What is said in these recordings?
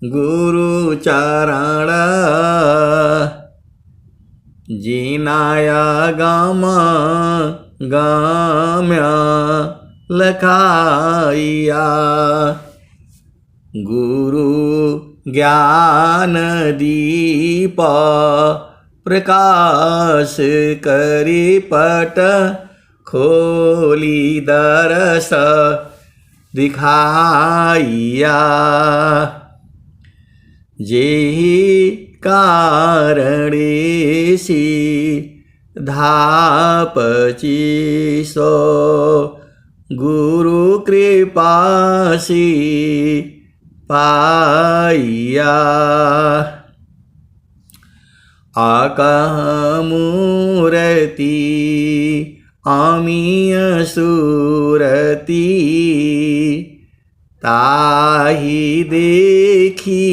गुरु चरण जिनाया गाम गाम्या लखाइया। गुरु ज्ञान दीप प्रकाश करी पट खोली दरस दिखाइया। जेहि कारणे सी धापची सो गुरु कृपासी पाइया। आकह मूरति आमीय सूरति ताहि देखी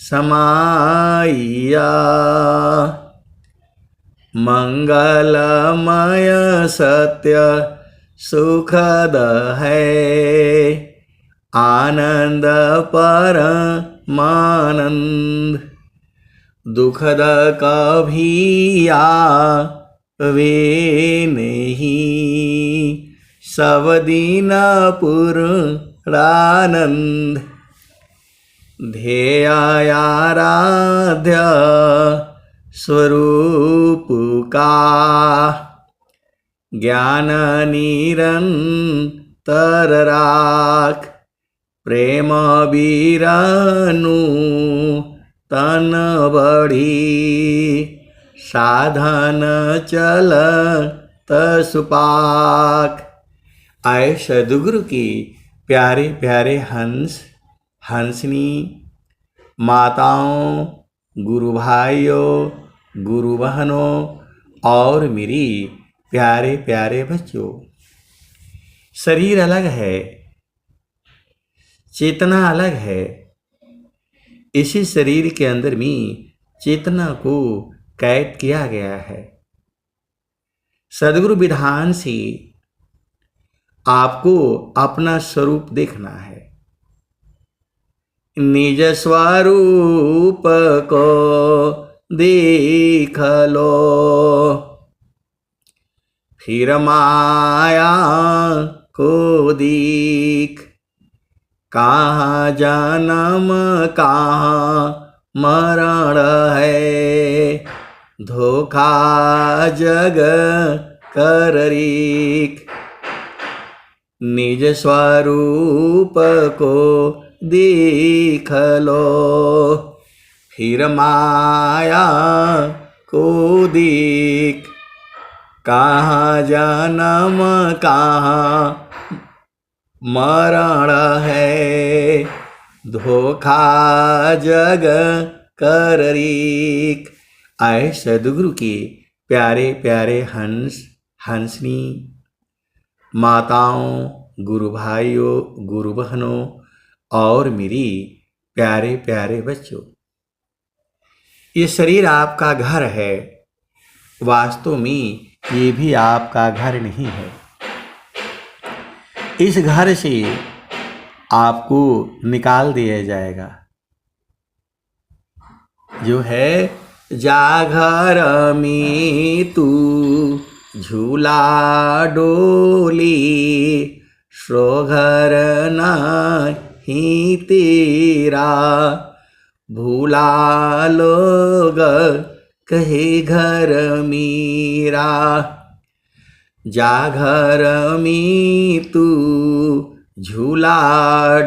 समाइया। मंगलमय सत्य सुखद है आनंद परमानंद। दुखद कभी आवे नहीं सब दिन पूर्णानंद। ध्येय आराध्य स्वरूप का ज्ञान निरंतर राख। प्रेम बीरनु तन बढ़ी साधन चल तसुपाक। आए सद्गुरु की प्यारे प्यारे हंस हंसनी माताओं, गुरु भाइयों, गुरु बहनों और मेरी प्यारे प्यारे बच्चों। शरीर अलग है, चेतना अलग है। इसी शरीर के अंदर में चेतना को कैद किया गया है। सद्गुरु विधान से आपको अपना स्वरूप देखना है। निज स्वरूप को देख लो फिर माया को देख। कहाँ जन्म कहाँ मरण है धोखा जग कर रीख। निज स्वरूप को देख लो फिर माया को देख। कहाँ जन्म कहाँ मरण है धोखा जग कर रीख। आए सद्गुरु के प्यारे प्यारे हंस हंसनी माताओं, गुरु भाइयों, गुरु बहनों और मेरी प्यारे प्यारे बच्चों। ये शरीर आपका घर है, वास्तव में ये भी आपका घर नहीं है। इस घर से आपको निकाल दिया जाएगा। जो है जा घर में तू झूला डोली सो घर नहीं तेरा। भूला लोग कहे घर मेरा। जा घर में तू झूला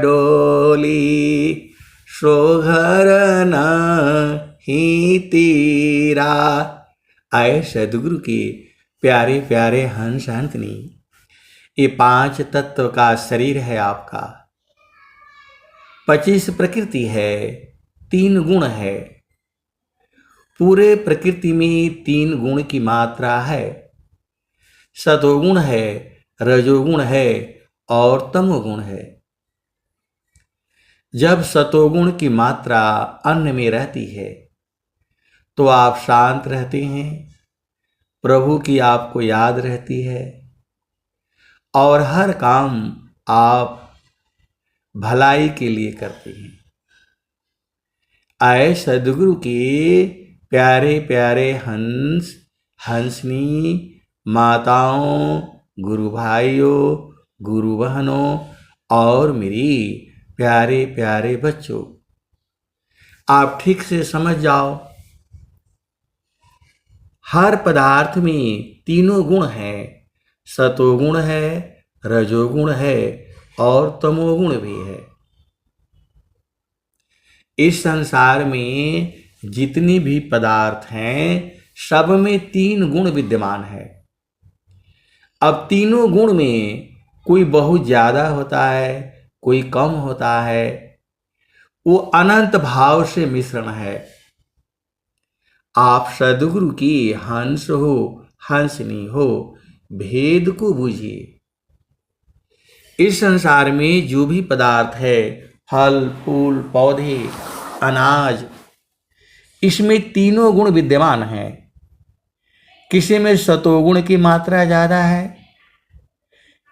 डोली सो घर नहीं तेरा। आए सद्गुरु के प्यारे प्यारे हंस हंसनी। ये 5 तत्व का शरीर है आपका। 25 प्रकृति है, 3 गुण है। पूरे प्रकृति में 3 गुण की मात्रा है। सतोगुण है, रजोगुण है और तमोगुण है। जब सतोगुण की मात्रा अन्न में रहती है तो आप शांत रहते हैं, प्रभु की आपको याद रहती है और हर काम आप भलाई के लिए करते हैं। आए सदगुरु के प्यारे प्यारे हंस हंसनी माताओं, गुरु भाइयों, गुरु बहनों और मेरी प्यारे प्यारे बच्चों, आप ठीक से समझ जाओ। हर पदार्थ में तीनों गुण हैं, सतोगुण है, रजोगुण है और तमोगुण भी है। इस संसार में जितनी भी पदार्थ हैं, सब में तीन गुण विद्यमान है। अब तीनों गुण में कोई बहुत ज्यादा होता है, कोई कम होता है, वो अनंत भाव से मिश्रण है। आप सदगुरु की हंस हो, हंसनी हो, भेद को बूझिए। इस संसार में जो भी पदार्थ है, फल फूल पौधे अनाज, इसमें तीनों गुण विद्यमान हैं। किसी में सतोगुण की मात्रा ज्यादा है,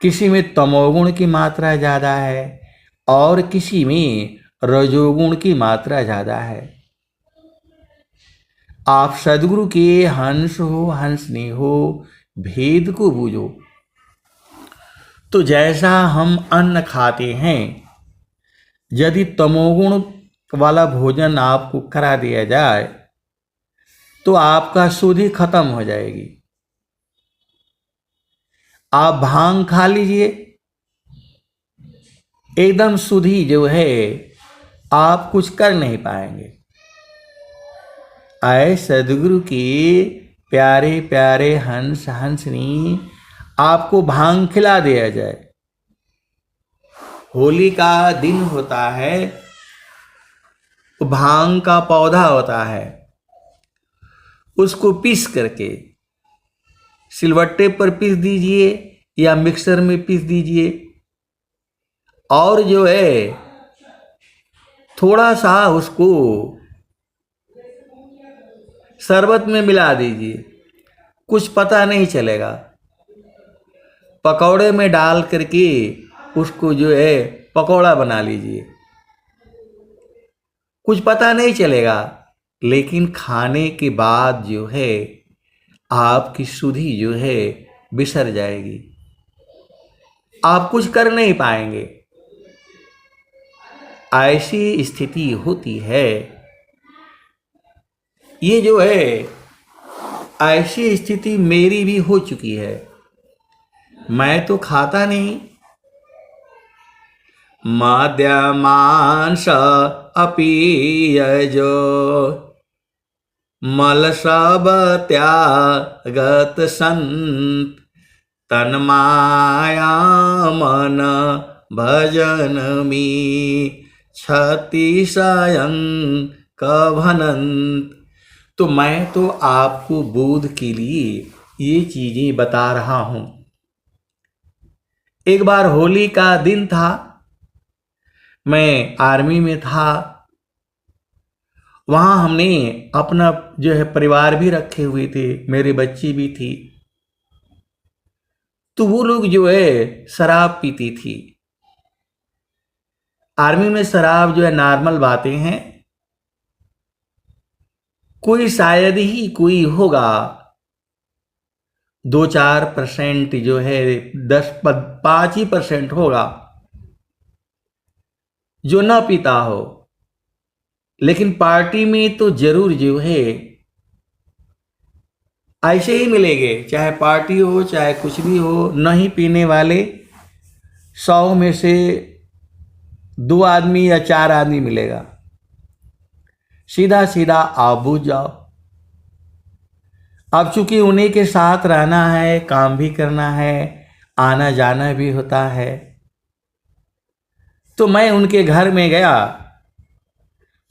किसी में तमोगुण की मात्रा ज्यादा है और किसी में रजोगुण की मात्रा ज्यादा है। आप सदगुरु के हंस हो, हंसनी हो, भेद को बूझो। तो जैसा हम अन्न खाते हैं, यदि तमोगुण वाला भोजन आपको करा दिया जाए तो आपका शुद्धि खत्म हो जाएगी। आप भांग खा लीजिए, एकदम शुद्धि जो है आप कुछ कर नहीं पाएंगे। आए सदगुरु की प्यारे प्यारे हंस हंसनी, आपको भांग खिला दिया जाए। होली का दिन होता है, भांग का पौधा होता है, उसको पीस करके सिलवट्टे पर पीस दीजिए या मिक्सर में पीस दीजिए और जो है थोड़ा सा उसको शरबत में मिला दीजिए, कुछ पता नहीं चलेगा। पकौड़े में डाल करके उसको जो है पकौड़ा बना लीजिए, कुछ पता नहीं चलेगा। लेकिन खाने के बाद जो है आपकी शुद्धि जो है बिसर जाएगी, आप कुछ कर नहीं पाएंगे। ऐसी स्थिति होती है। ये जो है ऐसी स्थिति मेरी भी हो चुकी है। मैं तो खाता नहीं, मद्यमांस अपीयजो मल सब त्यागत संत, तन्माया मन भजन में क्षतिशयं कभनंत। तो मैं तो आपको बोध के लिए ये चीजें बता रहा हूं। एक बार होली का दिन था, मैं आर्मी में था। वहां हमने अपना जो है परिवार भी रखे हुए थे, मेरी बच्ची भी थी। तो वो लोग जो है शराब पीती थी। आर्मी में शराब जो है नॉर्मल बातें हैं, कोई शायद ही कोई होगा 2-4% जो है 5% होगा जो ना पीता हो। लेकिन पार्टी में तो जरूर जो है ऐसे ही मिलेंगे, चाहे पार्टी हो चाहे कुछ भी हो, नहीं पीने वाले 100 में से 2 आदमी या 4 आदमी मिलेगा। सीधा सीधा आप बूझ जाओ। अब चूंकि उन्हीं के साथ रहना है, काम भी करना है, आना जाना भी होता है, तो मैं उनके घर में गया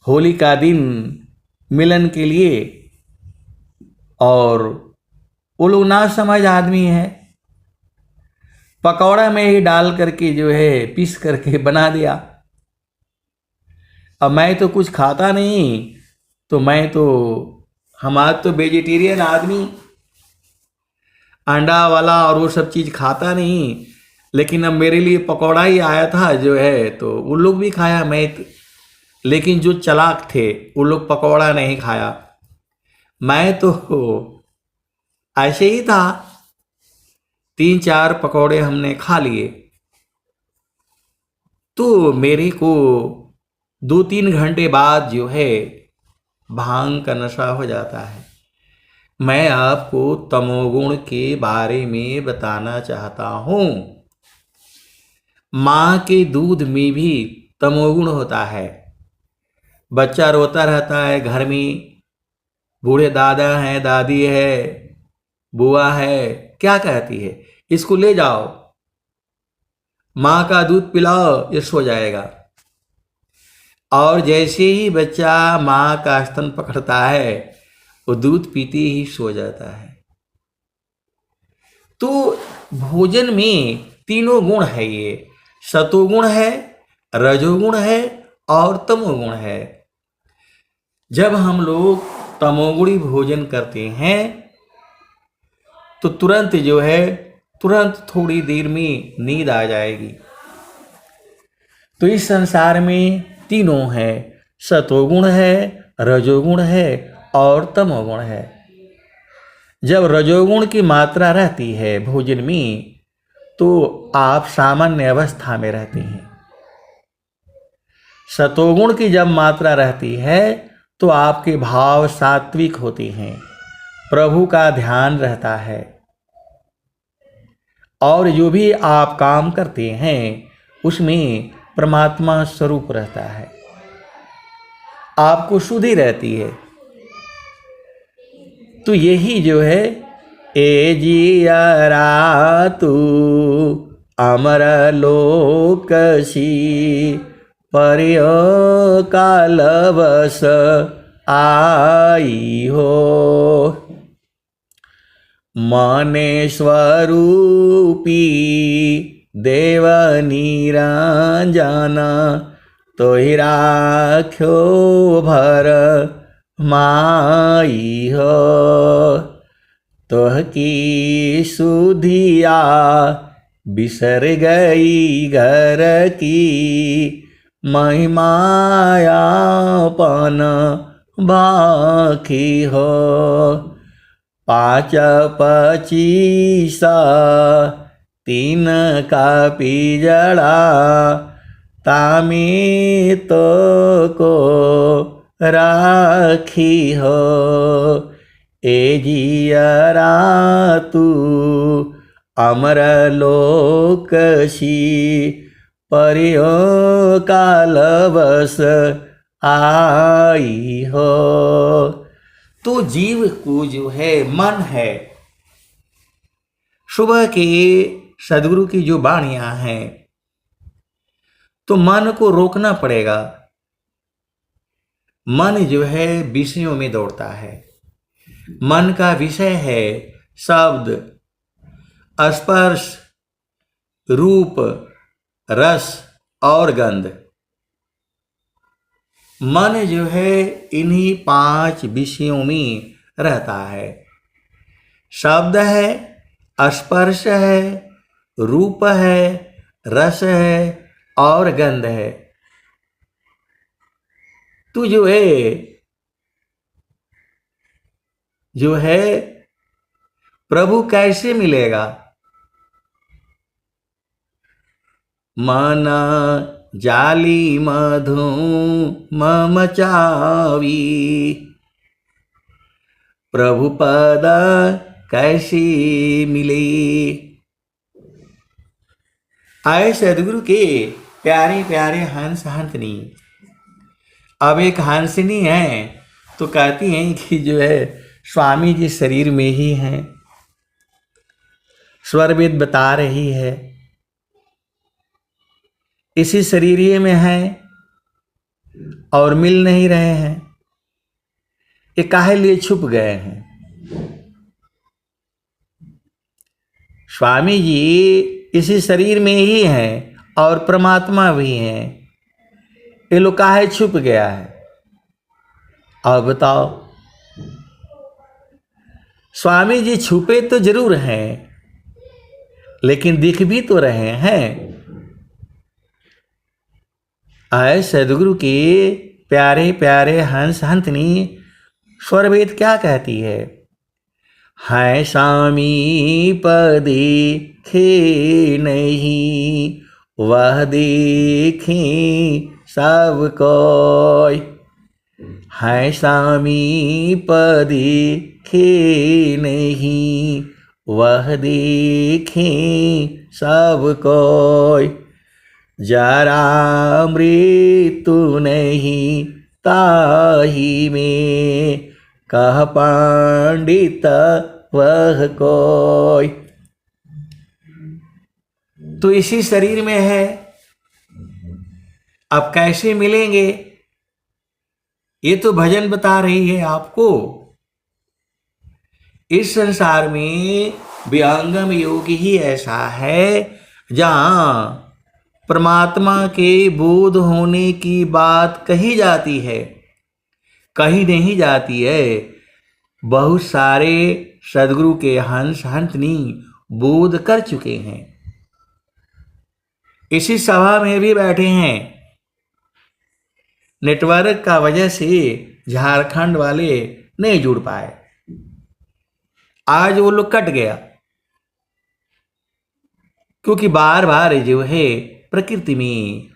होली का दिन मिलन के लिए। और वो लोग ना समझ आदमी है, पकौड़ा में ही डाल करके जो है पीस करके बना दिया। अब मैं तो कुछ खाता नहीं, तो मैं तो हमारा तो वेजिटेरियन आदमी, अंडा वाला और वो सब चीज़ खाता नहीं। लेकिन अब मेरे लिए पकौड़ा ही आया था जो है, तो वो लोग भी खाया। लेकिन जो चालाक थे वो लोग पकौड़ा नहीं खाया। मैं तो ऐसे ही था, 3-4 पकौड़े हमने खा लिए तो मेरे को 2-3 घंटे बाद जो है भांग का नशा हो जाता है। मैं आपको तमोगुण के बारे में बताना चाहता हूं। माँ के दूध में भी तमोगुण होता है। बच्चा रोता रहता है घर में, बूढ़े दादा हैं, दादी है, बुआ है, क्या कहती है, इसको ले जाओ, माँ का दूध पिलाओ, ये सो जाएगा। और जैसे ही बच्चा माँ का स्तन पकड़ता है वो दूध पीते ही सो जाता है। तो भोजन में तीनों गुण है, ये सतोगुण है, रजोगुण है और तमोगुण है। जब हम लोग तमोगुणी भोजन करते हैं तो तुरंत जो है थोड़ी देर में नींद आ जाएगी। तो इस संसार में तीनों है, सतोगुण है, रजोगुण है और तमोगुण है। जब रजोगुण की मात्रा रहती है भोजन में तो आप सामान्य अवस्था में रहते हैं। सतोगुण की जब मात्रा रहती है तो आपके भाव सात्विक होते हैं, प्रभु का ध्यान रहता है और जो भी आप काम करते हैं उसमें परमात्मा स्वरूप रहता है, आपको शुद्धि रहती है। तो यही जो है ए जियरा तू अमर लोकसी पर्य कालवस आई हो, मने स्वरूपी देव निरंजन तो ही राख्यो भर माई हो, तोह की सुधिया बिसर गई घर की महिमायापन बाकी हो, 5-25 3 का पिजड़ा तामी तो को राखी हो, ए जियरा तू अमर लोकसी पर्यो कालवस आई हो। तो जीव को जो है मन है, सुबह के सदगुरु की जो वाणियां हैं तो मन को रोकना पड़ेगा। मन जो है विषयों में दौड़ता है। मन का विषय है शब्द, स्पर्श, रूप, रस और गंध। मन जो है इन्हीं 5 विषयों में रहता है। शब्द है, स्पर्श है, रूप है, रस है और गंध है। तो जो है प्रभु कैसे मिलेगा? मन जाली मधु मम चावी, प्रभु पद कैसी मिले। आए सदगुरु के प्यारे प्यारे हंस हंसनी। अब एक हंसनी है तो कहती हैं कि जो है स्वामी जी शरीर में ही हैं। स्वरवेद बता रही है इसी शरीर में हैं और मिल नहीं रहे हैं, ये काहे लिए छुप गए हैं। स्वामी जी इसी शरीर में ही हैं और परमात्मा भी हैं, ये लोग काहे छुप गया है। अब बताओ, स्वामी जी छुपे तो जरूर हैं लेकिन दिख भी तो रहे हैं। आए सदगुरु के प्यारे प्यारे हंस हंसनी स्वरवेद क्या कहती है? समीप देखे नहीं, वह देखे सब कोई। समीप देखे नहीं, वह देखे सब कोई। जरा मृत्यु नहीं ताहि में, कह पंडित वह कोई। तो इसी शरीर में है, अब कैसे मिलेंगे? ये तो भजन बता रही है आपको। इस संसार में विहंगम योग ही ऐसा है जहां परमात्मा के बोध होने की बात कही जाती है, कही नहीं जाती है। बहुत सारे सदगुरु के हंस हंसनी बोध कर चुके हैं, इसी सभा में भी बैठे हैं। नेटवर्क का वजह से झारखंड वाले नहीं जुड़ पाए, आज वो लोग कट गया, क्योंकि बार बार जो है प्रकृति में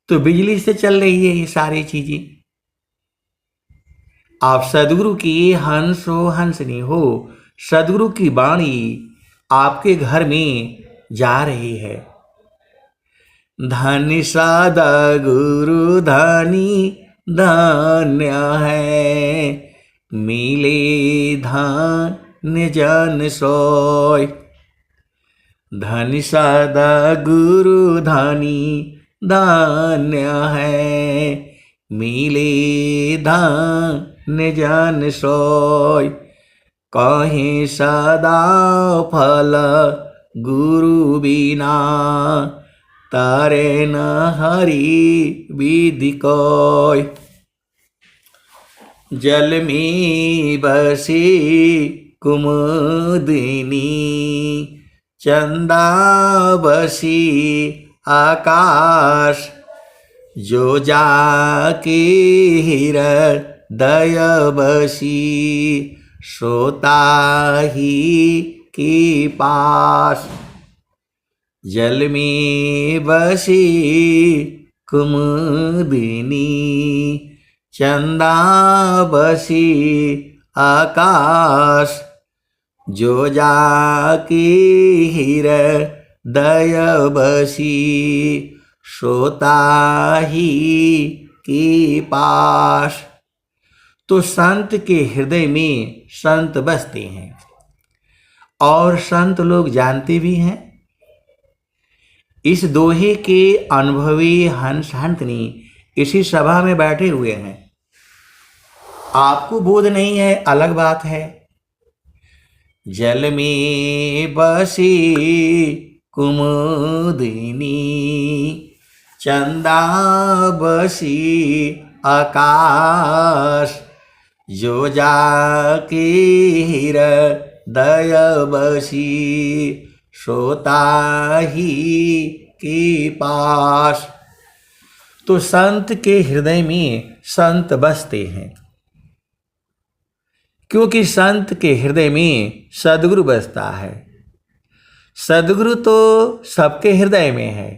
तो बिजली से चल रही है ये सारी चीजें। आप सदगुरु की हंस हो हंसनी हो, सदगुरु की वाणी आपके घर में जा रही है। धन्य सद्गुरु धनी धन्य है, मिले धन्य जन सोय। धन्य सद्गुरु धनी धन्य है, मिले धन्य जन सोय। कहीं सदा फल गुरु बिना, तारे न हरि विधि कोय। जल में बसी कुमुदिनी, चंदा बसी आकाश। जो जाके हृदय बसी, सोता ही के पास। जल में बसी कुमुदिनी, चंदा बसी आकाश। जो जाके हृदय बसी, सोता ही के पास। तो संत के हृदय में संत बसते हैं, और संत लोग जानते भी हैं। इस दोहे के अनुभवी हंस हंसनी इसी सभा में बैठे हुए हैं। आपको बोध नहीं है अलग बात है। जल में बसी कुमुदिनी, चंदा बसी आकाश। जो जाके हृदय बसी, सोता ही के पास। तो संत के हृदय में संत बसते हैं, क्योंकि संत के हृदय में सद्गुरु बसता है। सद्गुरु तो सबके हृदय में है।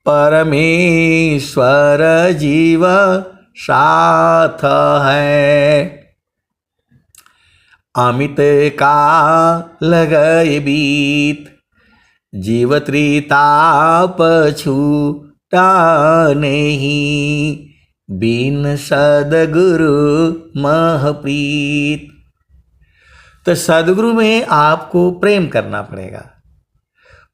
परमेश्वर जीव साथ है, अमित काल गए बीत। जीव त्रिताप छूटा नहीं, बिन सद्गुरु महप्रीत। तो सद्गुरु में आपको प्रेम करना पड़ेगा।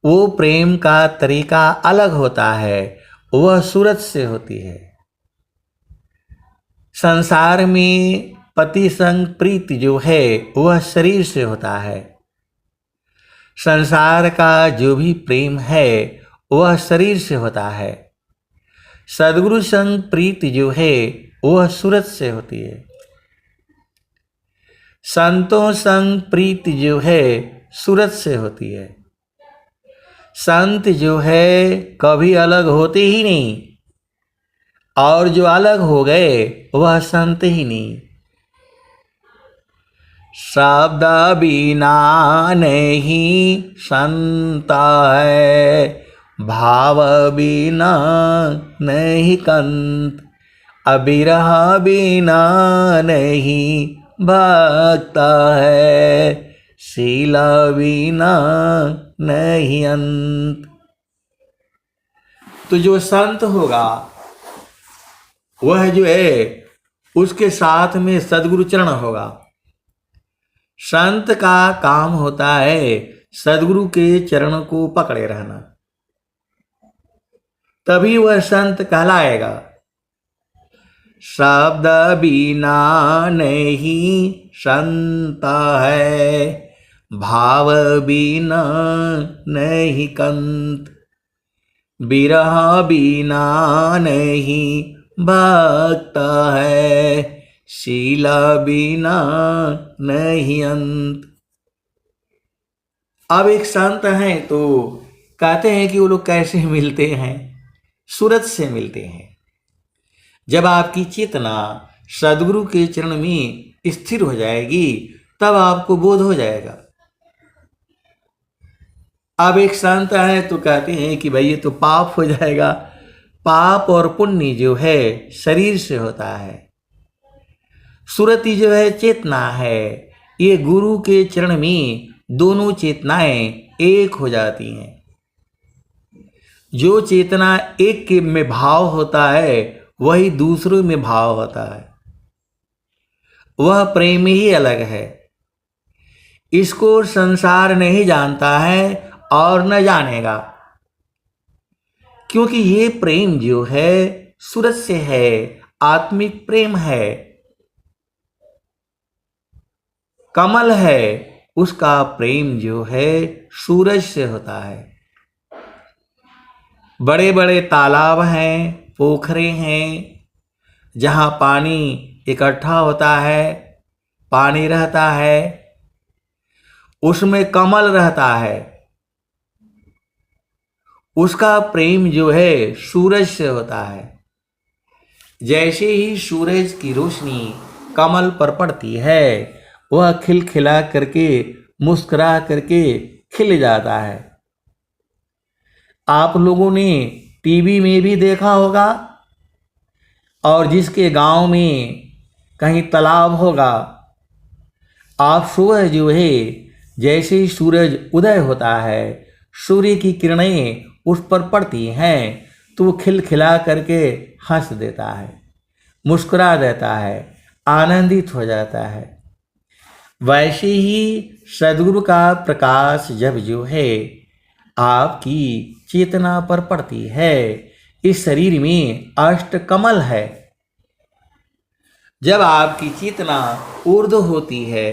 वो प्रेम का तरीका अलग होता है, वह सूरत से होती है। संसार में पति संग प्रीति जो है वह शरीर से होता है। संसार का जो भी प्रेम है वह शरीर से होता है। सद्गुरु संग प्रीति जो है वह सूरत से होती है। संतों संग प्रीति जो है सूरत से होती है। संत जो है कभी अलग होते ही नहीं, और जो अलग हो गए वह संत ही नहीं। शब्द बिना नहीं संत है, भाव बिना नहीं कंत, अबिरह बिना नहीं भक्त है, शील बिना नहीं अंत। तो जो संत होगा वह जो है उसके साथ में सद्गुरु चरण होगा। संत का काम होता है सद्गुरु के चरण को पकड़े रहना, तभी वह संत कहलाएगा। शब्द बिना नहीं संत है, भाव बिना नहीं कंत, बिरह बिना नहीं भक्त है, शील बिना नहीं अंत। अब एक संत हैं तो कहते हैं कि वो लोग कैसे मिलते हैं? सूरत से मिलते हैं। जब आपकी चेतना सद्गुरु के चरण में स्थिर हो जाएगी तब आपको बोध हो जाएगा। अब एक संत है तो कहते हैं कि भाई ये तो पाप हो जाएगा। पाप और पुण्य जो है शरीर से होता है, सुरति जो है चेतना है। ये गुरु के चरण में दोनों चेतनाएं एक हो जाती हैं। जो चेतना एक के में भाव होता है वही दूसरों में भाव होता है, वह प्रेम ही अलग है। इसको संसार नहीं जानता है और न जानेगा, क्योंकि ये प्रेम जो है सूरज से है, आत्मिक प्रेम है। कमल है उसका प्रेम जो है सूरज से होता है। बड़े बड़े तालाब हैं, पोखरे हैं, जहाँ पानी इकट्ठा होता है, पानी रहता है, उसमें कमल रहता है। उसका प्रेम जो है सूरज से होता है। जैसे ही सूरज की रोशनी कमल पर पड़ती है वह खिलखिला करके मुस्कुरा करके खिल जाता है। आप लोगों ने टीवी में भी देखा होगा, और जिसके गांव में कहीं तालाब होगा, आप सुबह जो है जैसे ही सूरज उदय होता है, सूर्य की किरणें उस पर पड़ती हैं तो वो खिलखिला करके हंस देता है, मुस्कुरा देता है, आनंदित हो जाता है। वैसे ही सद्गुरु का प्रकाश जब जो है आपकी चेतना पर पड़ती है, इस शरीर में अष्ट कमल है। जब आपकी चेतना ऊर्ध्व होती है,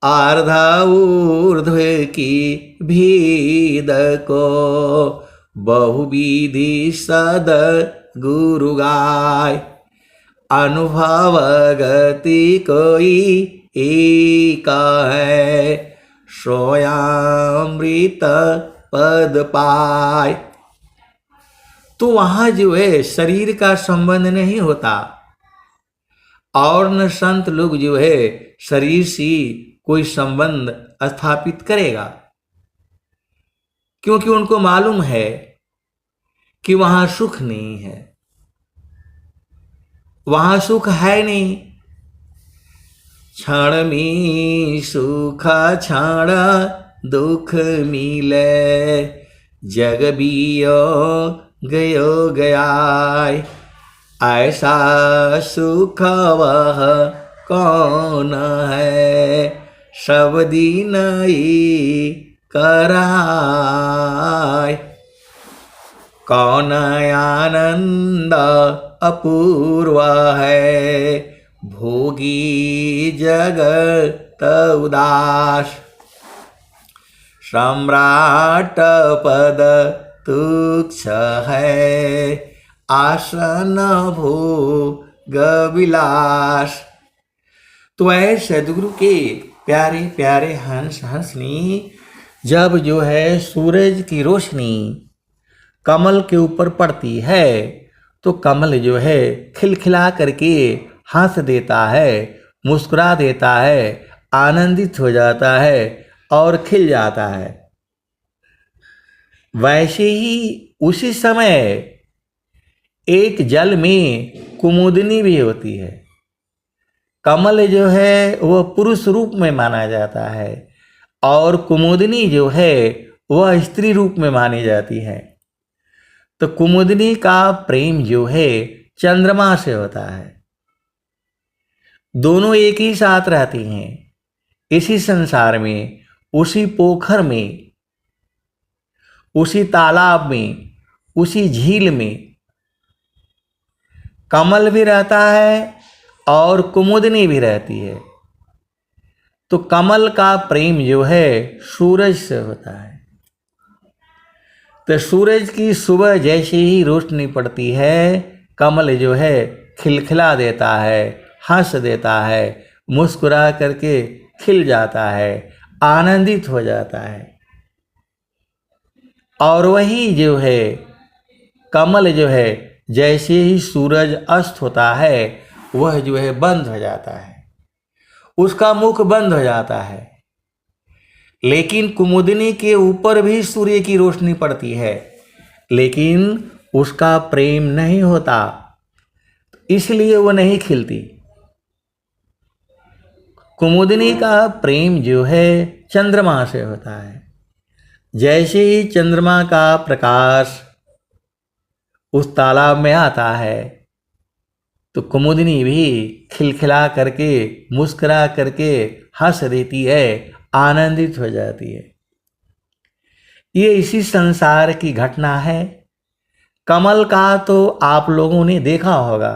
आर्धा ऊर्ध्व की भीद को बहुविधि सद गुरु गाय, अनुभव गति कोई एक है, सोयामृत पद पाय। तो वहां जो है शरीर का संबंध नहीं होता, और न संत लोग जो है शरीर से कोई संबंध स्थापित करेगा, क्योंकि उनको मालूम है कि वहां सुख नहीं है, वहां सुख है नहीं। क्षण में सुख क्षण दुख मिले, जग बियो गयो गयाय, ऐसा सुख वह कौन है, सब दिन ही कराय। कौन आनंद अपूर्व है, भोगी जगत उदास, सम्राट पद तुच्छ है, आसन भोग विलास। तो ऐ सद्गुरु के प्यारे प्यारे हंस हंसनी जब जो है सूरज की रोशनी कमल के ऊपर पड़ती है तो कमल जो है खिलखिला करके हंस देता है, मुस्कुरा देता है, आनंदित हो जाता है और खिल जाता है। वैसे ही उसी समय एक जल में कुमुदनी भी होती है। कमल जो है वह पुरुष रूप में माना जाता है और कुमुदनी जो है वह स्त्री रूप में मानी जाती है। तो कुमुदनी का प्रेम जो है चंद्रमा से होता है। दोनों एक ही साथ रहती हैं इसी संसार में, उसी पोखर में, उसी तालाब में, उसी झील में। कमल भी रहता है और कुमुदनी भी रहती है। तो कमल का प्रेम जो है सूरज से होता है। तो सूरज की सुबह जैसे ही रोशनी पड़ती है कमल जो है खिलखिला देता है, हंस देता है, मुस्कुरा करके खिल जाता है, आनंदित हो जाता है। और वही जो है कमल जो है जैसे ही सूरज अस्त होता है वह जो है बंद हो जाता है, उसका मुख बंद हो जाता है। लेकिन कुमुदनी के ऊपर भी सूर्य की रोशनी पड़ती है, लेकिन उसका प्रेम नहीं होता, इसलिए वो नहीं खिलती। कुमुदनी का प्रेम जो है चंद्रमा से होता है। जैसे ही चंद्रमा का प्रकाश उस तालाब में आता है तो कुमुदनी भी खिलखिला करके, मुस्कुरा करके हंस देती है, आनंदित हो जाती है। ये इसी संसार की घटना है। कमल का तो आप लोगों ने देखा होगा,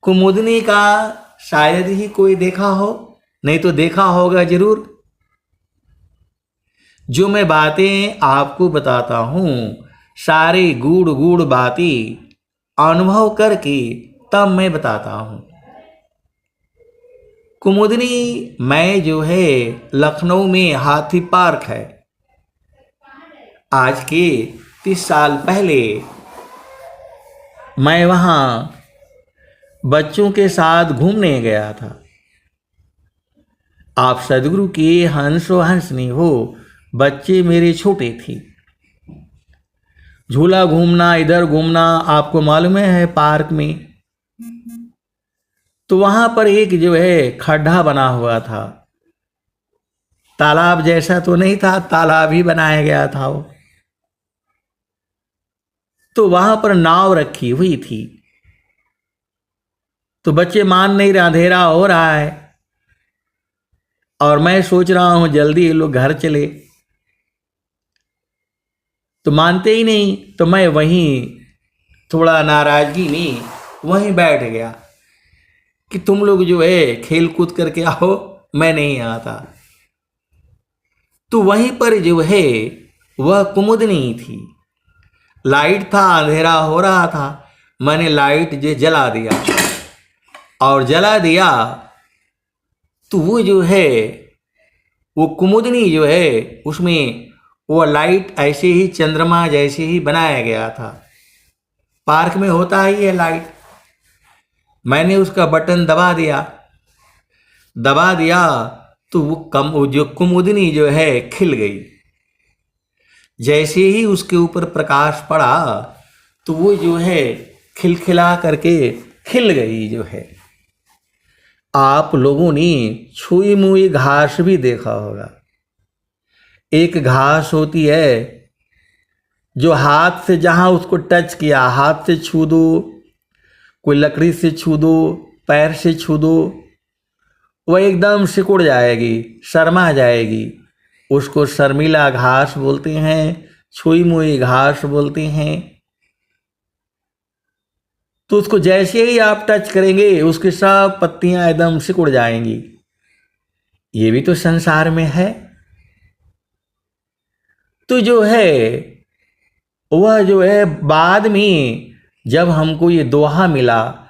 कुमुदनी का शायद ही कोई देखा हो, नहीं तो देखा होगा जरूर। जो मैं बातें आपको बताता हूँ सारे गूढ़ गूढ़ बातें अनुभव करके तब मैं बताता हूँ। कुमुदनी मैं जो है लखनऊ में हाथी पार्क है, आज के 30 साल पहले मैं वहाँ बच्चों के साथ घूमने गया था। आप सदगुरु के हंसो हंसनी हो, बच्चे मेरे छोटे थे। झूला घूमना, इधर घूमना, आपको मालूम है पार्क में। तो वहां पर एक जो है खड्डा बना हुआ था, तालाब जैसा तो नहीं था, तालाब ही बनाया गया था वो। तो वहां पर नाव रखी हुई थी। तो बच्चे मान नहीं रहे, अंधेरा हो रहा है और मैं सोच रहा हूं जल्दी ये लोग घर चले, तो मानते ही नहीं। तो मैं वहीं थोड़ा नाराजगी में वहीं बैठ गया कि तुम लोग जो है खेल कूद करके आओ, मैं नहीं आता। तो वहीं पर जो है वह कुमुदनी थी। लाइट था, अंधेरा हो रहा था, मैंने लाइट जो जला दिया और जला दिया तो वो जो है वो कुमुदनी जो है उसमें वो लाइट ऐसे ही चंद्रमा जैसे ही बनाया गया था। पार्क में होता ही है लाइट। मैंने उसका बटन दबा दिया तो वो जो कुमुदनी जो है खिल गई। जैसे ही उसके ऊपर प्रकाश पड़ा तो वो जो है खिलखिला करके खिल गई जो है। आप लोगों ने छुई मुई घास भी देखा होगा। एक घास होती है जो हाथ से जहां उसको टच किया, हाथ से छू दो, कोई लकड़ी से छू दो, पैर से छू दो, वह एकदम सिकुड़ जाएगी, शर्मा जाएगी। उसको शर्मीला घास बोलते हैं, छुई मुई घास बोलते हैं। तो उसको जैसे ही आप टच करेंगे उसकी सब पत्तियां एकदम सिकुड़ जाएंगी। ये भी तो संसार में है। तो जो है वह जो है बाद में जब हमको ये दोहा मिला,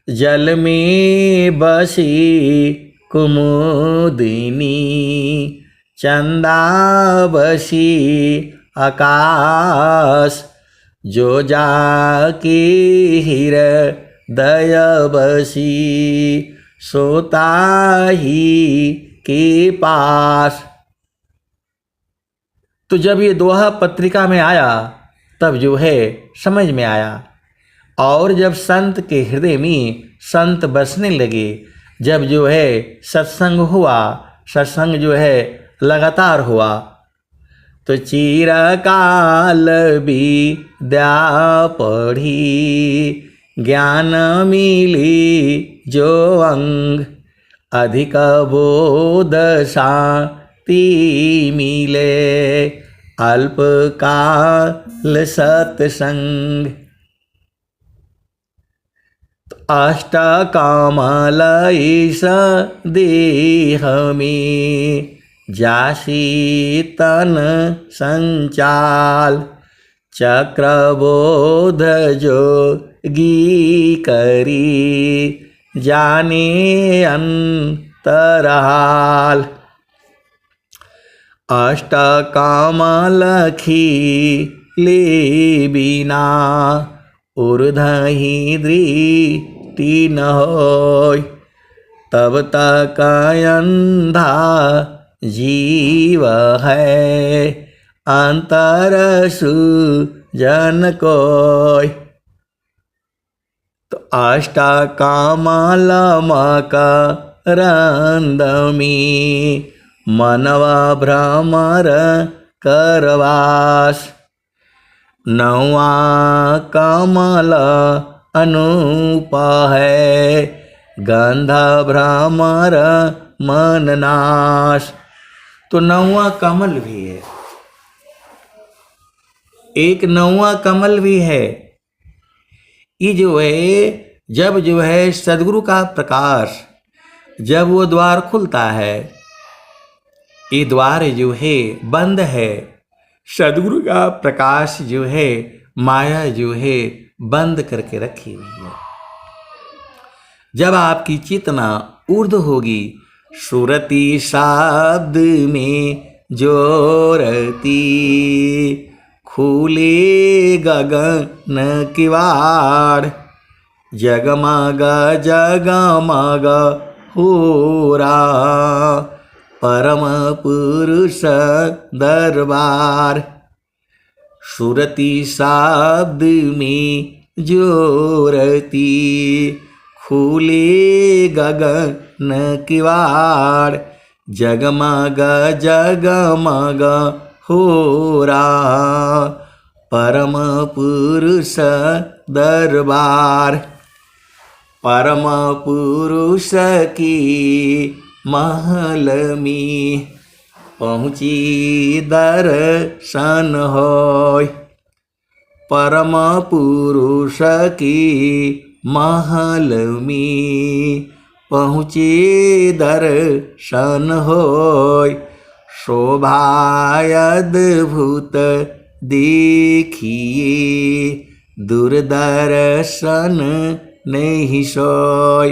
जल में बसी कुमुदिनी चंदा बसी आकाश, जो जाके हृदय बसी, सोता ही के पास। तो जब ये दोहा पत्रिका में आया तब जो है समझ में आया, और जब संत के हृदय में संत बसने लगे, जब जो है सत्संग हुआ, सत्संग जो है लगातार हुआ, तो चिरकाल विद्या पढ़ी, ज्ञान मिली जो अंग, अधिक बोध शांति मिले, अल्पकाल सत्संग। अष्टकमल ईश देह में, जासी तन संचाल, चक्रबोध जोगी करी, जाने अंतराल। अष्टकमल खिले बिना, ऊर्ध्वहि दृष्टि न होय, तब तक अंधा जीव है, अंतर सुजन कोय। तो अष्टकमल मकरंद में, मनवा भ्रमर करवास, नौवा कमल अनूप है, गंध भ्रमर मन नाश। तो नौवा कमल भी है, एक नौवा कमल भी है। ये जो है, जब जो है सदगुरु का प्रकाश, जब वो द्वार खुलता है, ये द्वार जो है बंद है, सदगुरु का प्रकाश जो है माया जो है बंद करके रखी हुई है। जब आपकी चेतना ऊर्ध्व होगी, सुरति शब्द में जोरती, खुले गगन किवाड़, जगमग जगमग हो रहा, परम पुरुष दरबार। सुरति शब्द में जोरती, खुले गगन किवाड़, जगमग जगमग हो रहा, परम पुरुष दरबार। परम पुरुष की महल में पहुँची दर्शन होय, परम पुरुष की महल में पहुँचे दर्शन होय, शोभायद्भुत देखिए, दूरदर्शन नहीं सोय।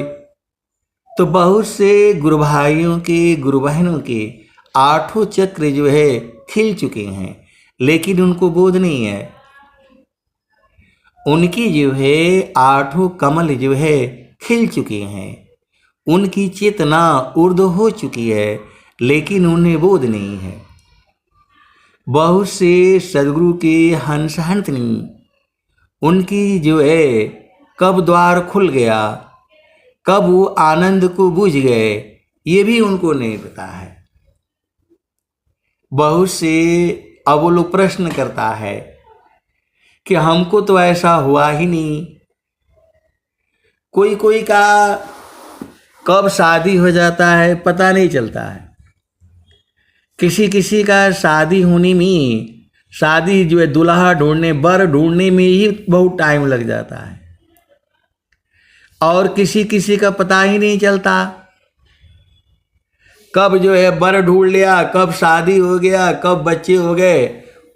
तो बहुत से गुरु भाइयों के, गुरु बहनों के आठों चक्र जो है खिल चुके हैं, लेकिन उनको बोध नहीं है। उनकी जो है आठों कमल जो है खिल चुके हैं, उनकी चेतना ऊर्ध्व हो चुकी है, लेकिन उन्हें बोध नहीं है। बहुत से सदगुरु के हंस हंसनी, उनकी जो है कब द्वार खुल गया, कब वो आनंद को बुझ गए, ये भी उनको नहीं पता है। बहुत से अब वो लोग प्रश्न करता है कि हमको तो ऐसा हुआ ही नहीं। कोई कोई का कब शादी हो जाता है पता नहीं चलता है, किसी किसी का शादी होने में, शादी जो है दूल्हा ढूंढने, बर ढूंढने में ही बहुत टाइम लग जाता है, और किसी किसी का पता ही नहीं चलता कब जो है बर ढूंढ लिया, कब शादी हो गया, कब बच्चे हो गए,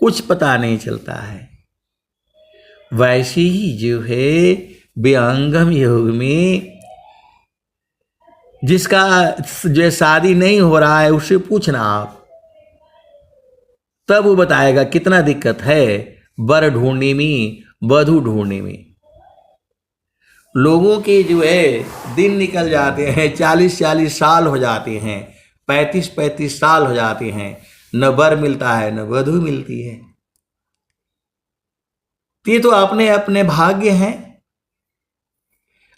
कुछ पता नहीं चलता है। वैसे ही जो है विहंगम योग में जिसका जो शादी नहीं हो रहा है उससे पूछना आप, तब वो बताएगा कितना दिक्कत है वर ढूंढने में, वधू ढूंढने में। लोगों के जो है दिन निकल जाते हैं, 40-40 साल हो जाते हैं, 35-35 साल हो जाते हैं, न वर मिलता है न वधू मिलती है। ये तो अपने अपने भाग्य हैं,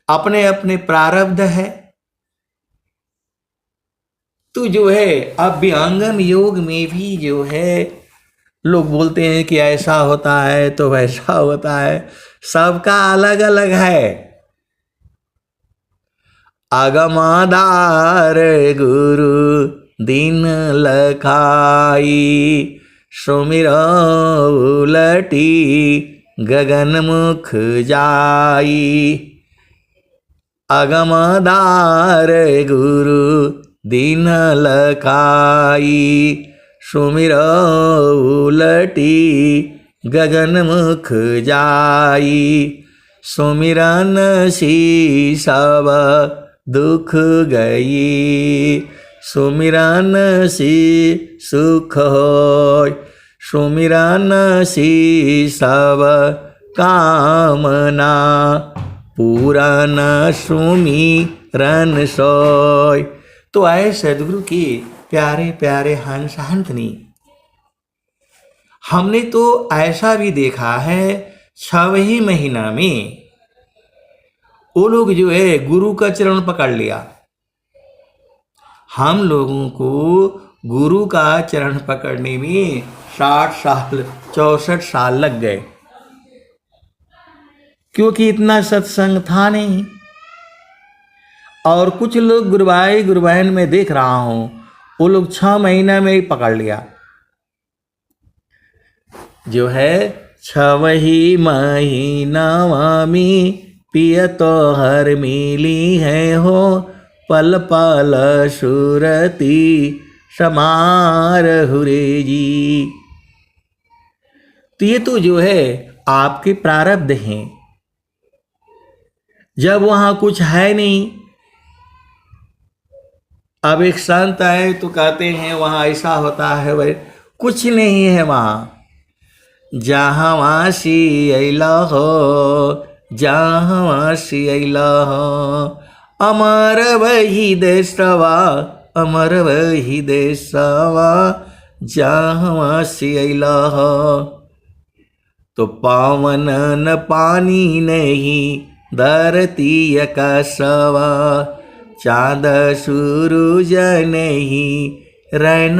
अपने अपने प्रारब्ध है। तो जो है अब विहंगम योग में भी जो है लोग बोलते हैं कि ऐसा होता है तो वैसा होता है, सबका अलग अलग है। आगमाधार गुरु दिन लखाई, सुमिरो उलटी गगन मुख जाई। आगमाधार गुरु दिन लखाई, सुमिरो उलटी गगन मुख जाई। सुमिरन सी सब दुख गई, सुमिरन सी सुख होय। सुमिरन सी सब कामना, पूरन सुमिरन सोय। तो आए सदगुरु की प्यारे प्यारे हंस हंसनी, हमने तो ऐसा भी देखा है 6 ही महीना में वो लोग जो है गुरु का चरण पकड़ लिया। हम लोगों को गुरु का चरण पकड़ने में 60 साल 64 साल लग गए, क्योंकि इतना सत्संग था नहीं। और कुछ लोग गुरुभाई गुरुबहन में देख रहा हूं, वो लोग 6 महीना में ही पकड़ लिया। जो है 6 ही महीना में पिय तो हर मिली है हो, पल पल सुरती समार हुरे जी। तो ये तो जो है आपके प्रारब्ध हैं। जब वहां कुछ है नहीं, अब एक संत आए तो कहते हैं वहां ऐसा होता है, वह कुछ नहीं है वहां। जहाँ वासी अला हो, जहाँ वासी अला हो, अमर वही देशवा, अमर वही देशवा, जहाँ वासी अला हो। तो पावन न पानी नहीं धरती कसवा, चाँद सूरज नहीं रैन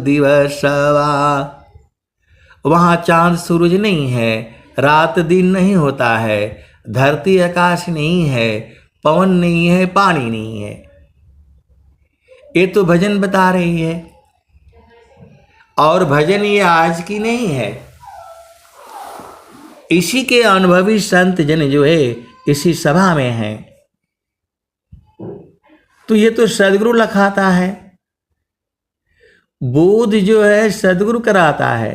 दिवसवा। वहाँ चांद सूरज नहीं है, रात दिन नहीं होता है, धरती आकाश नहीं है, पवन नहीं है, पानी नहीं है। ये तो भजन बता रही है, और भजन ये आज की नहीं है। इसी के अनुभवी संत जन जो है इसी सभा में हैं। तो ये तो सदगुरु लखाता है, बोध जो है सदगुरु कराता है।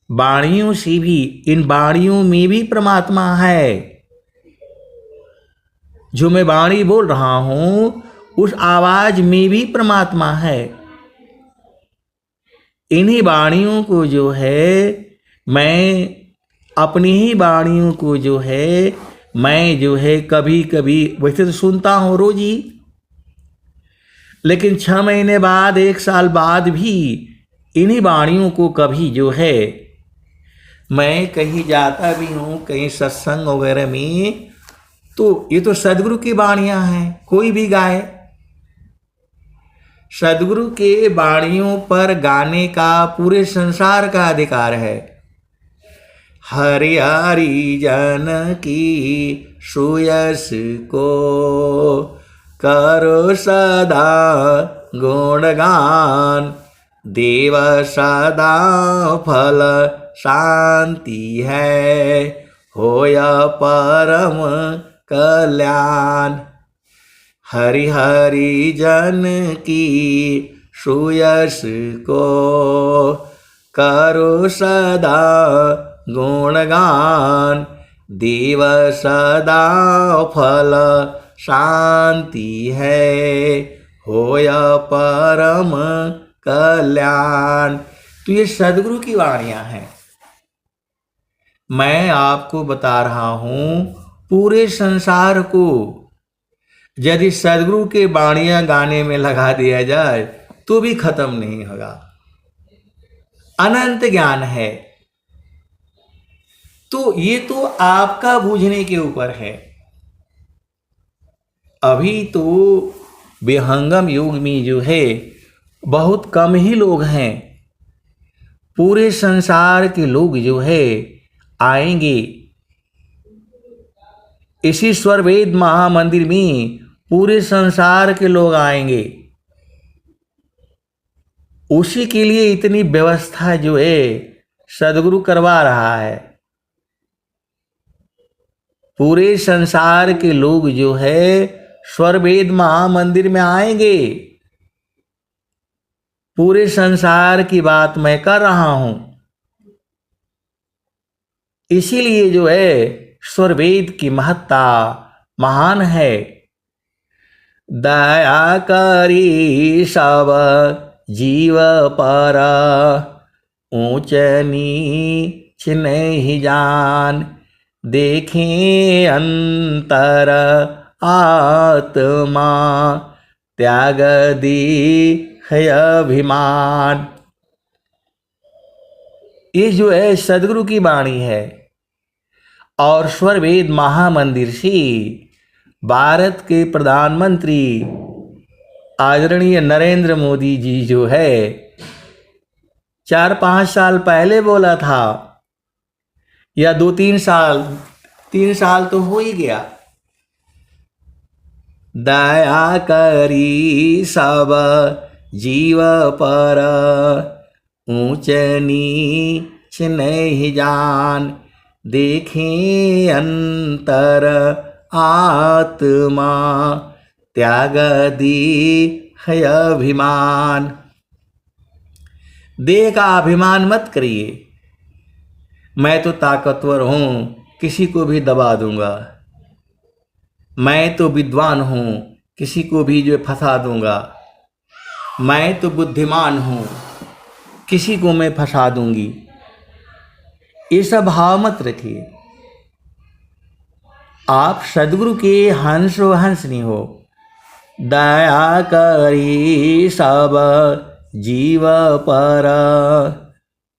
वाणियों से भी, इन वाणियों में भी परमात्मा है। जो मैं वाणी बोल रहा हूं उस आवाज में भी परमात्मा है। इन्हीं वाणियों को जो है मैं, अपनी ही वाणियों को जो है मैं जो है कभी कभी, वैसे तो सुनता हूं रोज ही, लेकिन 6 महीने बाद 1 साल बाद भी इन्हीं वाणियों को कभी जो है मैं कहीं जाता भी हूं, कहीं सत्संग वगैरह में, तो ये तो सदगुरु की वाणियां हैं, कोई भी गाए। सदगुरु के वाणियों पर गाने का पूरे संसार का अधिकार है। हरि हरि जन की सुयस को करो सदा गुणगान, देव सदा फल शांति है, होया परम कल्याण। हरि हरि जन की सुयस को करो सदा गुणगान, देव सदा फल शांति है, होया परम कल्याण। तो ये सदगुरु की वाणियां हैं। मैं आपको बता रहा हूं, पूरे संसार को यदि सदगुरु के वाणियां गाने में लगा दिया जाए तो भी खत्म नहीं होगा। अनंत ज्ञान है। तो ये तो आपका बूझने के ऊपर है। अभी तो विहंगम युग में जो है बहुत कम ही लोग हैं। पूरे संसार के लोग जो है आएंगे इसी स्वर वेद महामंदिर में। पूरे संसार के लोग आएंगे। उसी के लिए इतनी व्यवस्था जो है सदगुरु करवा रहा है। पूरे संसार के लोग जो है स्वर वेद महामंदिर में आएंगे। पूरे संसार की बात मैं कर रहा हूं। इसीलिए जो है स्वर वेद की महत्ता महान है। दया करी सब जीव पर, ऊंच नीच नहीं जान। देखें अंतर आत्मा, त्याग दी है अभिमान। ये जो है सदगुरु की वाणी है। और स्वर वेद महामंदिर से भारत के प्रधानमंत्री आदरणीय नरेंद्र मोदी जी जो है 4-5 साल पहले बोला था, या 2-3 साल, 3 साल तो हो ही गया। दया करी सब जीव पर, ऊंच नीच नहीं जान। देखें अंतर आत्मा, त्याग दी है अभिमान। देह का अभिमान मत करिए। मैं तो ताकतवर हूं, किसी को भी दबा दूंगा। मैं तो विद्वान हूं, किसी को भी जो फंसा दूंगा। मैं तो बुद्धिमान हूं, किसी को मैं फंसा दूंगी। ये सब भाव मत रखिए। आप सदगुरु के हंस हो हंसनी हो। दया करी सब जीव पर,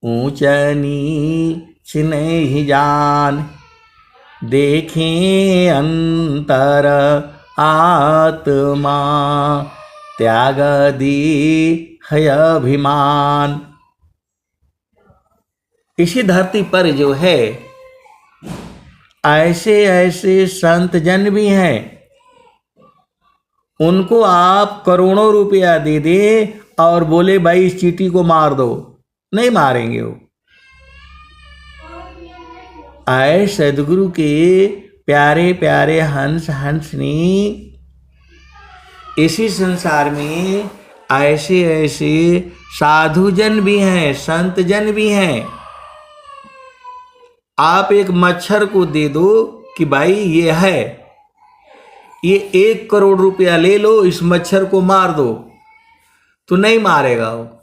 ऊंच नीच नहीं जान। देखें अंतर आत्मा, त्याग दी है अभिमान। इसी धरती पर जो है ऐसे ऐसे संत जन भी हैं, उनको आप करोड़ों रुपया दे दे और बोले भाई इस चींटी को मार दो, नहीं मारेंगे वो। आए सदगुरु के प्यारे प्यारे हंस हंसनी। इसी संसार में ऐसे ऐसे साधु जन भी हैं, संत जन भी हैं। आप एक मच्छर को दे दो कि भाई ये है, ये 1 करोड़ रुपया ले लो, इस मच्छर को मार दो, तो नहीं मारेगा वो।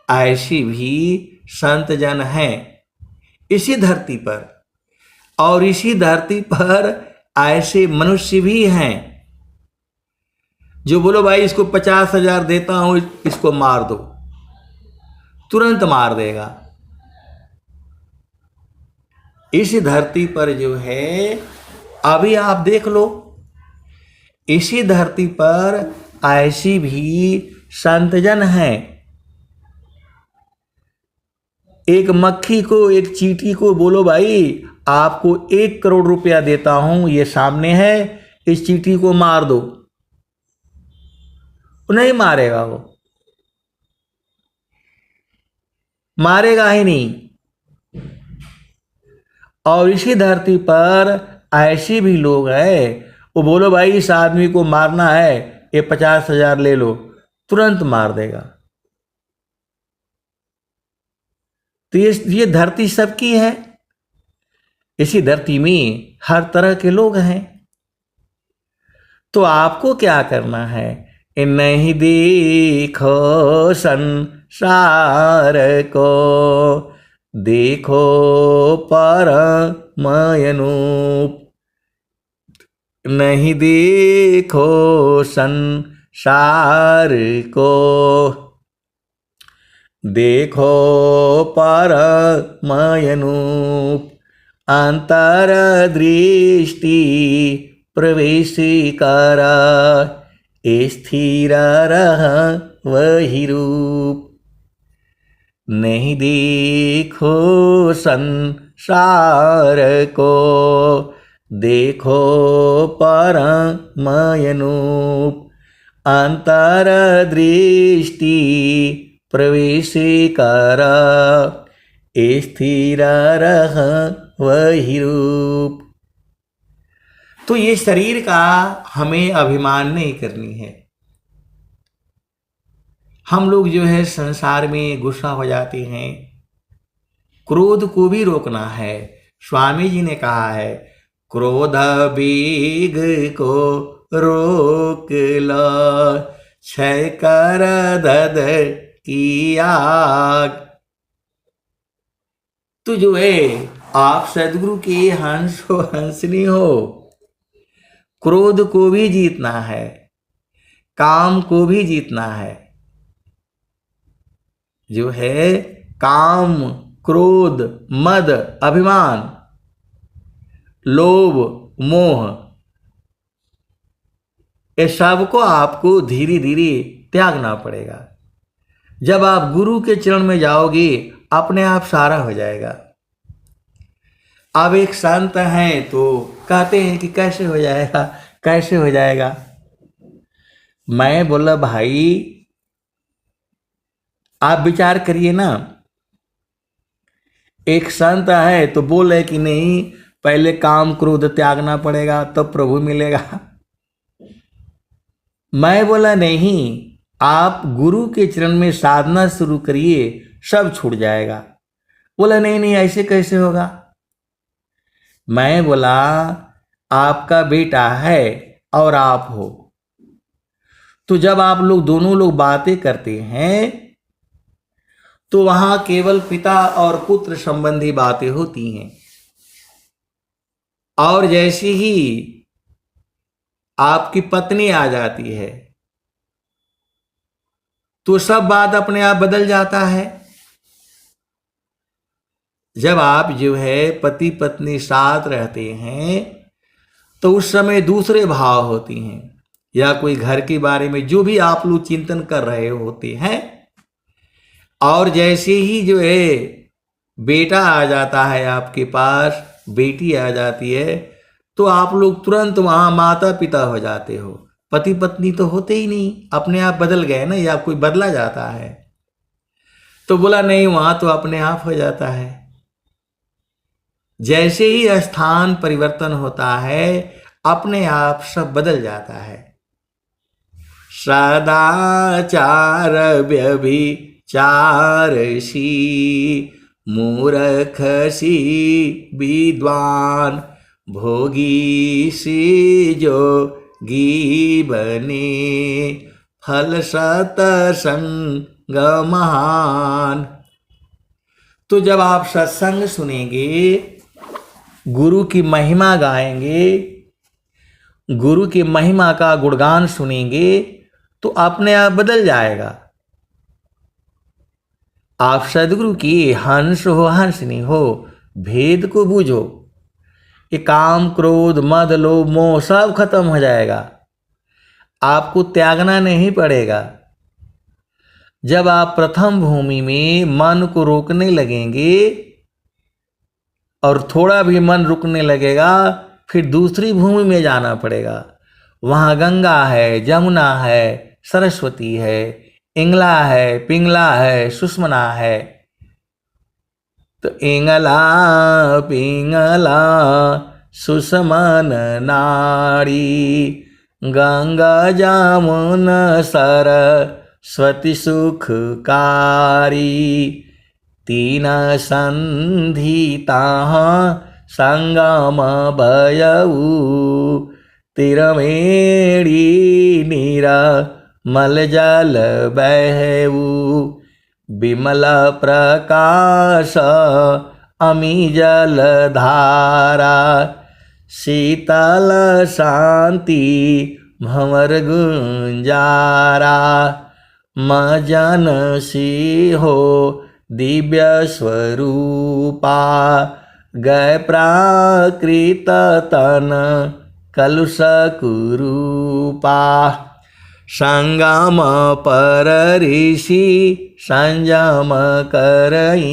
ऐसी भी संत जन हैं इसी धरती पर। और इसी धरती पर ऐसे मनुष्य भी हैं जो बोलो भाई इसको 50,000 देता हूं, इसको मार दो, तुरंत मार देगा। इस धरती पर जो है अभी आप देख लो, इसी धरती पर ऐसी भी संतजन हैं। एक मक्खी को, एक चींटी को बोलो भाई आपको 1 करोड़ रुपया देता हूं, ये सामने है, इस चींटी को मार दो, नहीं मारेगा वो, मारेगा ही नहीं। और इसी धरती पर ऐसे भी लोग हैं, वो बोलो भाई इस आदमी को मारना है, ये 50,000 ले लो, तुरंत मार देगा। तो ये धरती सबकी है। इसी धरती में हर तरह के लोग हैं। तो आपको क्या करना है, नहीं देखो संसार को, देखो परमयनूप। नहीं देखो संसार को, देखो परमयनूप। अंतर दृष्टि प्रवेश करा, स्थिर रह वही रूप। नहीं देखो संसार को, देखो परमयनूप। अंतर दृष्टि प्रवेश कर, स्थिर रह वही रूप। तो ये शरीर का हमें अभिमान नहीं करनी है। हम लोग जो है संसार में गुस्सा हो जाते हैं, क्रोध को भी रोकना है। स्वामी जी ने कहा है, क्रोध बीग को रोक लो, क्षय कर दद की आग। तो जो है आप सदगुरु के हंस हो, हंसनी हो। क्रोध को भी जीतना है, काम को भी जीतना है। जो है काम, क्रोध, मद, अभिमान, लोभ, मोह, ये सबको आपको धीरे धीरे त्यागना पड़ेगा। जब आप गुरु के चरण में जाओगे, अपने आप सारा हो जाएगा। अब एक संत हैं तो कहते हैं कि कैसे हो जाएगा, कैसे हो जाएगा। मैं बोला भाई आप विचार करिए ना। एक संत है तो बोले कि नहीं, पहले काम क्रोध त्यागना पड़ेगा तब प्रभु मिलेगा। मैं बोला नहीं, आप गुरु के चरण में साधना शुरू करिए, सब छूट जाएगा। बोला नहीं नहीं, ऐसे कैसे होगा। मैं बोला आपका बेटा है और आप हो, तो जब आप लोग दोनों लोग बातें करते हैं तो वहां केवल पिता और पुत्र संबंधी बातें होती हैं। और जैसी ही आपकी पत्नी आ जाती है तो सब बात अपने आप बदल जाता है। जब आप जो है पति पत्नी साथ रहते हैं तो उस समय दूसरे भाव होती हैं, या कोई घर के बारे में जो भी आप लोग चिंतन कर रहे होते हैं। और जैसे ही जो है बेटा आ जाता है आपके पास, बेटी आ जाती है, तो आप लोग तुरंत वहां माता पिता हो जाते हो। पति पत्नी तो होते ही नहीं, अपने आप बदल गए ना, या कोई बदला जाता है। तो बोला नहीं, वहां तो अपने आप हो जाता है। जैसे ही स्थान परिवर्तन होता है, अपने आप सब बदल जाता है। सदाचार व्यभिचारसी, मूर्खसी विद्वान, भोगी सी जोगी बने, फल सतसंग महान। तो जब आप सत्संग सुनेंगे, गुरु की महिमा गाएंगे, गुरु की महिमा का गुणगान सुनेंगे, तो अपने आप बदल जाएगा। आप सदगुरु की हंस हो, हंसनी हो, भेद को बूझो। ये काम क्रोध मद लोभ मोह सब खत्म हो जाएगा, आपको त्यागना नहीं पड़ेगा। जब आप प्रथम भूमि में मन को रोकने लगेंगे और थोड़ा भी मन रुकने लगेगा, फिर दूसरी भूमि में जाना पड़ेगा। वहाँ गंगा है, जमुना है, सरस्वती है, इंगला है, पिंगला है, सुषमना है। तो इंगला पिंगला सुषमन नाड़ी, गंगा जमुन सरस्वती सुखकारी, तीन संधिता संगम भयऊ, तिरमेड़ी नीरा मल जल बहऊ विमल प्रकाश अमी जल धारा शीतल शांति भंवर गुंजारा मजन सिंहो दिव्य स्वरूपा गए प्राकृत तन कलुष कुरूपा संगम पर ऋषि संयम करई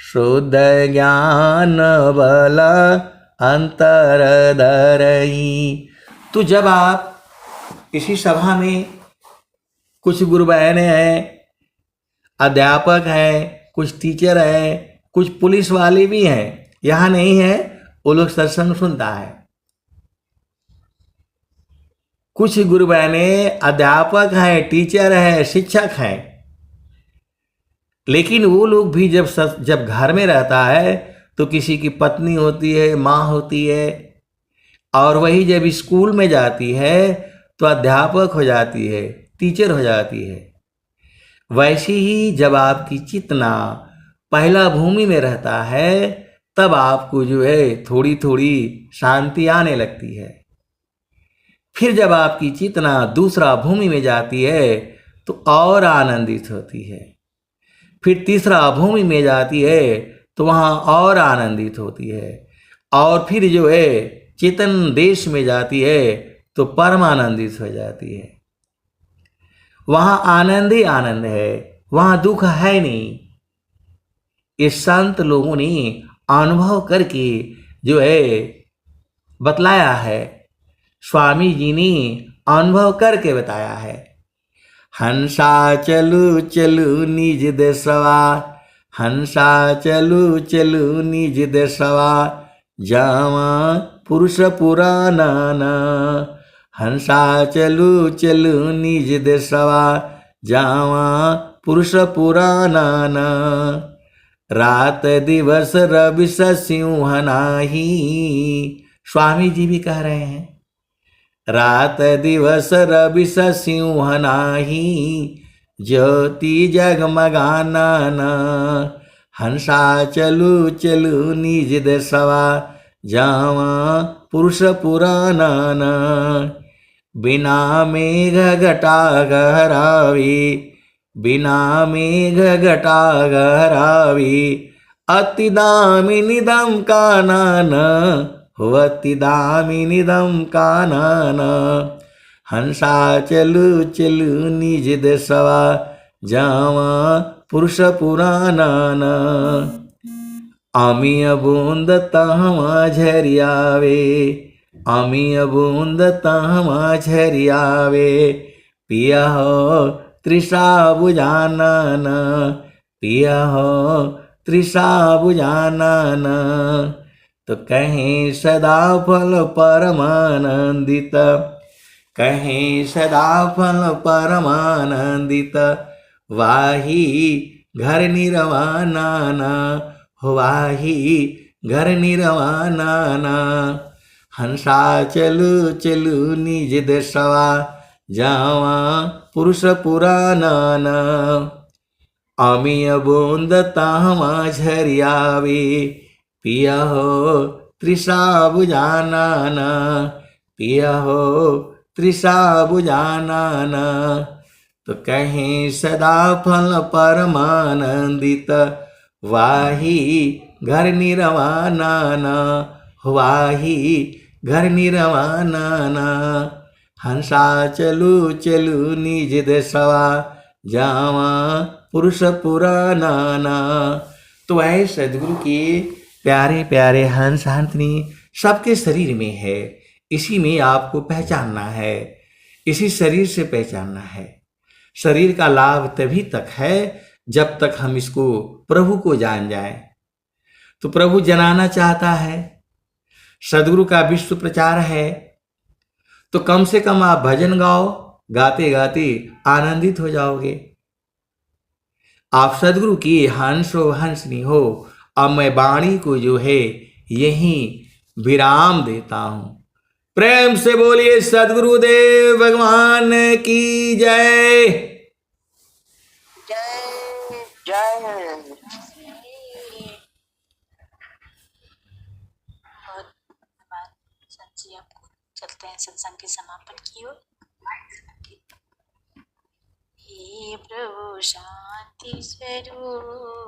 शुद्ध ज्ञान बल अंतर धरई। तो जब आप इसी सभा में कुछ गुरु बहनें हैं, अध्यापक हैं, कुछ टीचर हैं, कुछ पुलिस वाले भी हैं, यहाँ नहीं है, वो लोग सत्संग सुनता है। कुछ गुरु बहनें अध्यापक हैं, टीचर हैं, शिक्षक हैं, लेकिन वो लोग भी जब घर में रहता है तो किसी की पत्नी होती है, माँ होती है, और वही जब स्कूल में जाती है तो अध्यापक हो जाती है, टीचर हो जाती है। वैसे ही जब आपकी चेतना पहला भूमि में रहता है तब आपको जो है थोड़ी थोड़ी शांति आने लगती है। फिर जब आपकी चेतना दूसरा भूमि में जाती है तो और आनंदित होती है। फिर तीसरा भूमि में जाती है तो वहाँ और आनंदित होती है, और फिर जो है चेतन देश में जाती है तो परमानंदित हो जाती है। वहाँ आनंद ही आनंद है, वहाँ दुख है नहीं। इस संत लोगों ने अनुभव करके जो है बतलाया है, स्वामी जी ने अनुभव करके बताया है। हंसा चलू चलू निज देशवा, हंसा चलू चलू निज देशवा, जावा पुरुष पुराना ना। हंसा चलू चलू निज देशवा, जावा पुरुष पुराना ना। रात दिवस रवि सिंह नाही, स्वामी जी भी कह रहे हैं, रात दिवस रवि सिंह नाही, ज्योति जगमगाना ना। हंसा चलू चलू निज देशवा, जावा पुरुष पुराना ना। बिना मेघ घटा गहरावी, बिना मेघ घटा गहरावी, अति दामिनी दम का नाना, हो अति दामिनी दम का नाना। हंसा चलू चलू निज देशवा, जावा पुरुष पुराना ना। अमीय बूंद तहमा झरियावे, अमीय बूंद तहमा झरियावे, पिया हो तृषा बुझाना ना, पिया हो तृषा बुझाना ना। तो कहीं सदा फल परमानंदित, कहीं सदा फल परमानंदित, वाही घर निर्वाणा ना, वाही घर निर्वाणा ना। हंसा चलू चलू निज देशवा, जावा पुरुष पुराना ना। अमीय बूंद ताहमा झरियावे, पिया हो तृषा बुझाना ना, पिया हो तृषा बुझाना ना। तो कहीं सदा फल परमानंदित, वाही घर निर्वाणा ना, वाही घर निर्वाणा ना। हंसा चलू चलू निज देशवा, जावा पुरुष पुराना ना। तो वह सदगुरु के प्यारे प्यारे हंस हंसनी सबके शरीर में है, इसी में आपको पहचानना है, इसी शरीर से पहचानना है। शरीर का लाभ तभी तक है जब तक हम इसको प्रभु को जान जाएं। तो प्रभु जनाना चाहता है, सदगुरु का विश्व प्रचार है, तो कम से कम आप भजन गाओ, गाते गाते आनंदित हो जाओगे। आप सदगुरु की हंसो हंसनी हो। अब मैं वाणी को जो है यहीं विराम देता हूँ। प्रेम से बोलिए सद्गुरुदेव भगवान की जय। जय जय। बहुत धन्यवाद संत जी, आपको चलते हैं सत्संग के समापन की ओर। हे प्रभु शांति स्वरूप